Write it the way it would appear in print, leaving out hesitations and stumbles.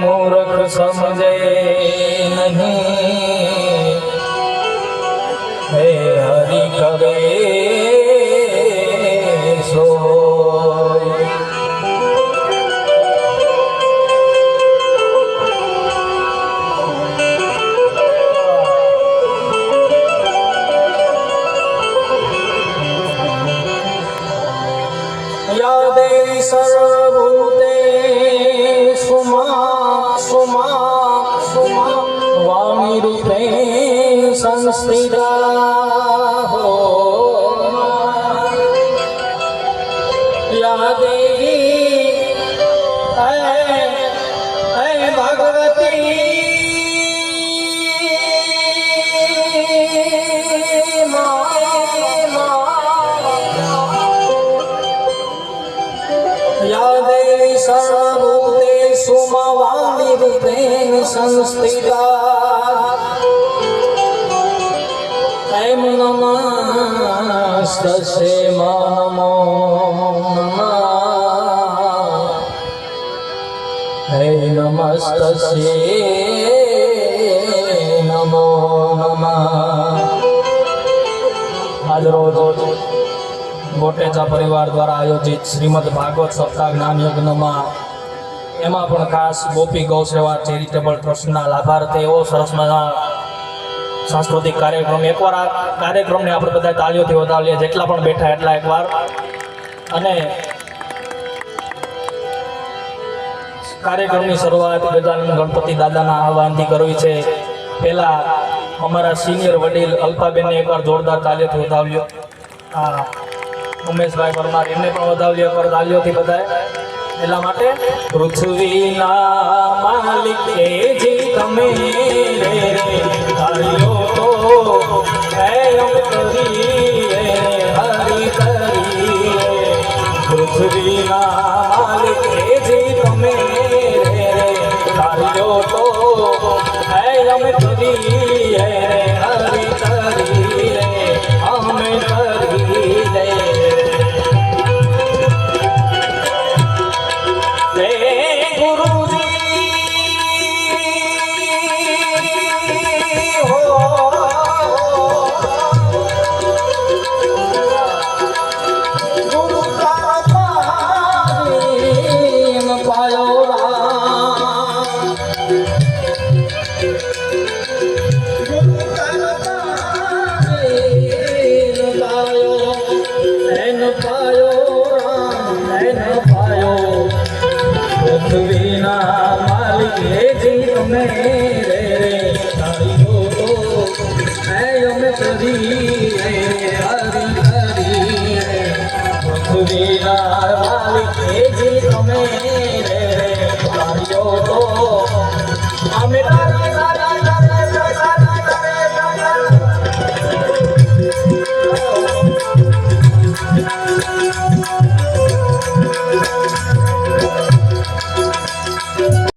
मूर्ख समझे नहीं हे हरि करे सोय। या देवी सर्वभूतेषु वाणी रूपेण संस्थिता हो। या देवी ऐ भगवती या देवी सर्वभूतेषु वाणी रूपेण संस्थिता ऐं नमस्तस्यै नमो नमः। ऐं नमस्तस्यै नमो नमः। आज रोज गोटेचा परिवार द्वारा आयोजित श्रीमद भागवत सप्ताह ज्ञान यज्ञમાં એમાં પણ ખાસ ગોપી ગૌ સેવા ચેરિટેબલ ટ્રસ્ટના લાભાર્થે એવો સરસ મજાનો સાંસ્કૃતિક કાર્યક્રમ, એકવાર આ કાર્યક્રમને આપણે બધા તાળીઓથી વધાવીએ, જેટલા પણ બેઠા એટલા એકવાર. અને કાર્યક્રમની શરૂઆત ગજાનન ગણપતિ દાદાના આહવાનથી કરવી છે. પહેલા અમારા સિનિયર વડીલ અલ્પાબેનને એકવાર જોરદાર તાળીઓથી વધાવ્યો. આ ઉમેશભાઈ પરમાર એમને પણ વધાવ્યો એકવાર તાળીઓથી બધાએ. એટલા માટે પૃથ્વીના માલિક જી તમે હરિયો તો એમ કરીએ હરિ કરીએ. પૃથ્વીના માલિક જી તમે હરિયો તો એમ કરીએ હરિ કરીએ અમે કરીએ. પૃથ્વીના માલિક જી તમે હરિયો તો અમે કરીએ હરિ કરીએ. પૃથ્વીના માલિક જી તમે હરિયો તો અમે